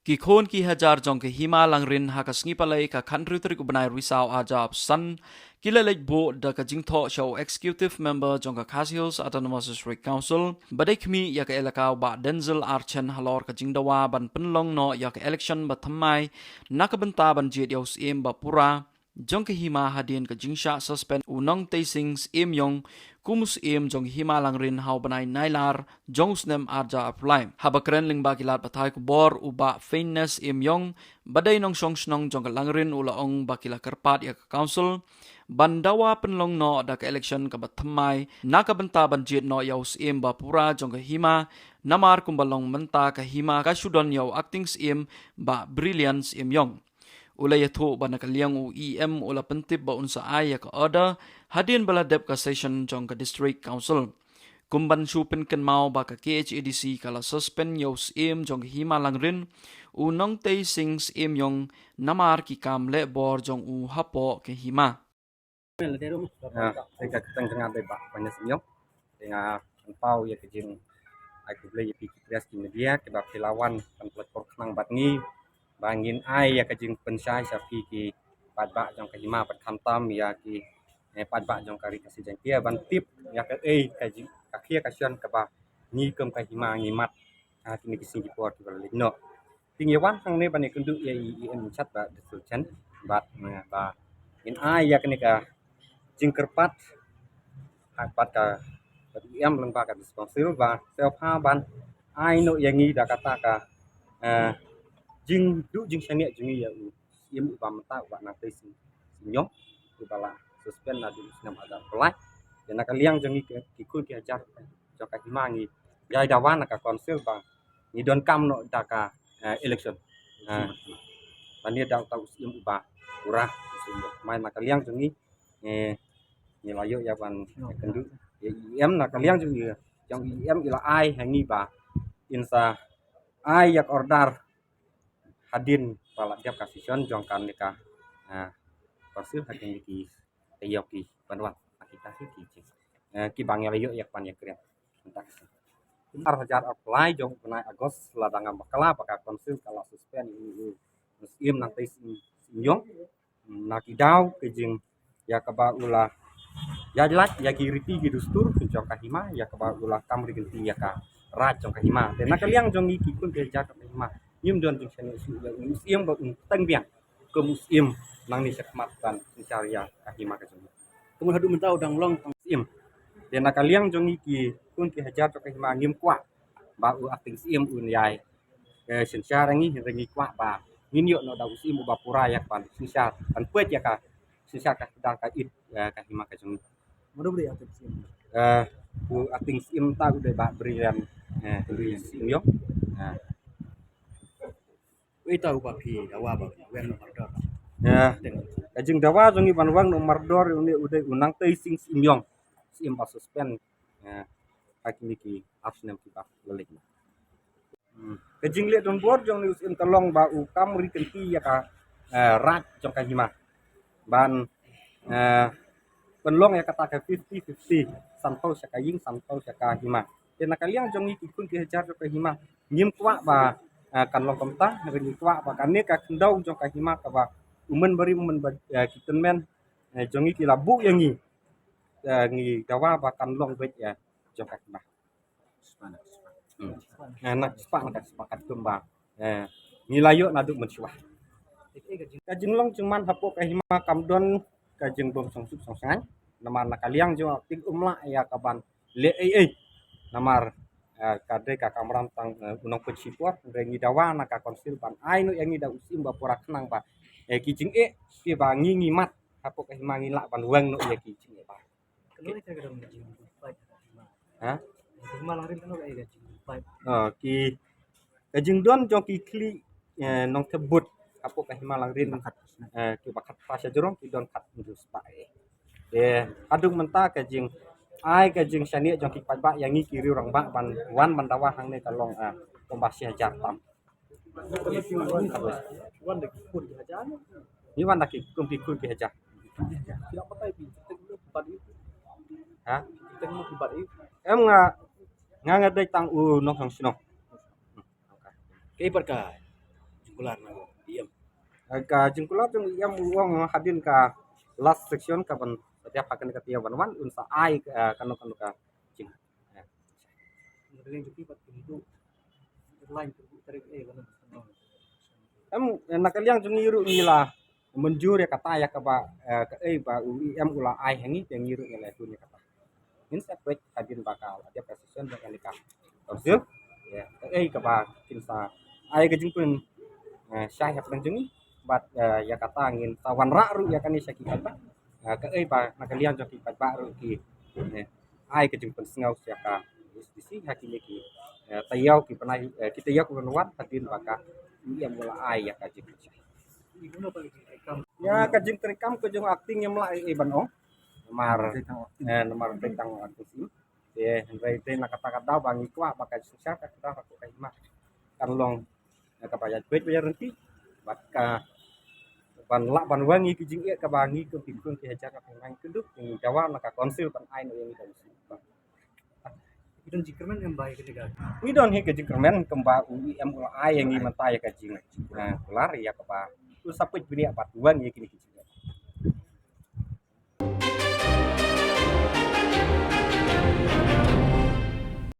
Ki khon ki hajar jong ke hima langrin ha ka sngi palai ka country tri ku banai risau ajab san kila lek bo da ka jingtho show executive member jong ka Khasi Autonomous District Council badai khmi ya ka elakau ba Denzel Archen halor ka jingdawa ban penlong no ya ka election ba thamai nakabenta ban jet yaus em ba pura jong ke hima hadin ka jingsha suspend unong tasings em yong kumus em jong hima langrin hau banai nailar jong snem arja apply habakren ling ba kilat pathai ku bor uba fairness em yong badai nong song snong jong ka langrin ula ong ba kila kerpat ya ka council bandawa penlong no da ka election ka bathamai nakabenta banjit no yaus em ba pura jong ka hima namar kumbalong menta ka hima ka shudon yaw acting em ba brilliance em yong ulay yato ba nakaliang u EM ula pentip ba unsa ay ka order hadin bala dep ka session jong ka district council kumban supin ken mau ba ka KHADC kala suspend yaus em jong hima langrin unong tay sings em yong namar ki kam le bor jong u hapo ke hima Saya ketengah bebak banyak senyum dengan empau ya kejeng aku beli pikir keras di media kebab lawan kan pelakor kenang batni bangin ai ya kejeng pensai sapi ki padbak jong kahima pertamtam ya ki padbak jong kari kasih jengkia bantip ya ke kejeng kakia kasian kebab ni kem kahima ngimat kini kising kipor ki balik no tingyawan sang ne bani kundu ya IM chat ba desulchan bat ba in ai ya kini ka jingkerpat hak ka em lembaga disponsil và theo pha ban ai nội yang nghi đã kata ka jing du jing sania jing ya im ba mata ba na tei si nyong ku bala suspend na du sinam ada pelai dan kaliang jing ki ku ki ajar cho ka himangi yai dawan ka konsil ba ni don kam no da ka election bani da tau im ba kurah mai na kaliang jing ni layo ya ban kendu em là kalian juga yang em ila ai hangi ba insa ai yak ordar hadin pala dia kasison jongkan nika konsil hadin ki yoki banwan kita ki ki bangel yo yak pan yak kren entak hajar apply jong kena agos ladang bakala baka konsil kala suspend musim nanti sinyong nakidau kejing ya kaba ulah ya jelas ya kiriti gidustur jong kahima ya kaba ulah kamri genti ya ka raj jong kahima dan nakaliang jong iki kun ke jak kahima nyum don jong sene su ya musim ba teng biang ke musim nang ni sekmat dan syariah kahima ka jong kemun hadu mentau dang long musim dan nakaliang jong iki kun ke hajar jong kahima ngim kwa ba u acting sim un yai syariah rangi kwa ba ngin yo no da usim ba pura ya pan syariah pan pet ya ka syariah ka dang ka it kahima ka jong Mana beri ating sim? Ating sim ta udah bak berian beri sim yo. Ita upa pi dawa ba wen no mardor. Kajing dawa jongi banwang no mardor ini udah unang tei sing sim yong. Sim pas suspend. Hakimi ki arsenal ki ba lelik. Kajing liat don bor jong ni sim kalong ba u kam ri kenti ya ka rat jong ka hima. Ban penlong ya kata ke 50-50 santau syakaying santau syakahima dan nakaliang jongi kikun ki hajar ke hima nyim kwa ba kan long komta ringi kwa ba kan ne ka kendau jong ka hima ka ba umen bari umen kiten men jongi ki labu yang ngi gawa ba kan long bet ya jong ka hima nak sepakat tumba nilayo naduk mensuah kajing long cuman hapok ka hima kamdon kajeng bom songsuk songsangan namar nakaliang jo ting umla ya kaban le namar kade ka kamram tang unong pensipor rengi dawa na ka konsil ban ai no yang da usim ba pora kenang ba kijing ki ba ngi mat hapok ka hima ngila ban weng no ya kijing ba Kenapa kita kadang ngajing fight? ha Hima langrin kan kayak ngajing fight. ki kajing don jo ki kli nong tebut hapok ka hima langrin ki bakat pasya jorong ki don kat ndus ba adung menta kajing ai kajing sania jong ki padbak yang ngi kiri orang bak ban wan bandawa hang ne kalong pembasih hajar tam Wan dek pun aja. ni wan dak kum pikun ki hajar Tidak pakai pi kita buat itu. ha Kita mau buat itu. em nga ngadai tang u nong hang sino Kayak perka. jingkular na iem. Ka jingkulat jong iam uang hadin ka last section ka ban setiap akan ka tiap wan unsa ai kanu ka jing. Magaling juga pat itu lain tarik kan. Nakaliang jong iru nila menjur ya kata ya ka ba ba iam ula ai hangi yang iru nila tu ni kata. Min sepet hadin bakal ada precision dengan nikah. Terus ya ka ba kinsa ai ka jingpun syah ya penjungi bat ya kata angin tawan ru ya kan isya kita ba nakaliang jong kipat baru ki ai ka jingpun singau sia ka istisi hakini ki tayau ki panai kita ya kunuan hadin baka iam ula ai ya ka jingpun Ibu na paling rekam. ya ka jing terekam ke jong acting yang mulai ban nomor nomor tentang aku sih ya henry te nakata-kata bang ikwa bakal susah ka kita aku kai mak kan long kapayat bet bayar nanti bat ka ban wangi ki jing ka bangi ke pikun ki hajar ka nang keduk yang jawa naka konsil pan ai no yang itu Itu jikerman yang baik ketika. we don't he ke jing kermen kemba UIM ai yang iman ta ya ka jing kelar ya ka ba tu sapit bini apa tuan ya kini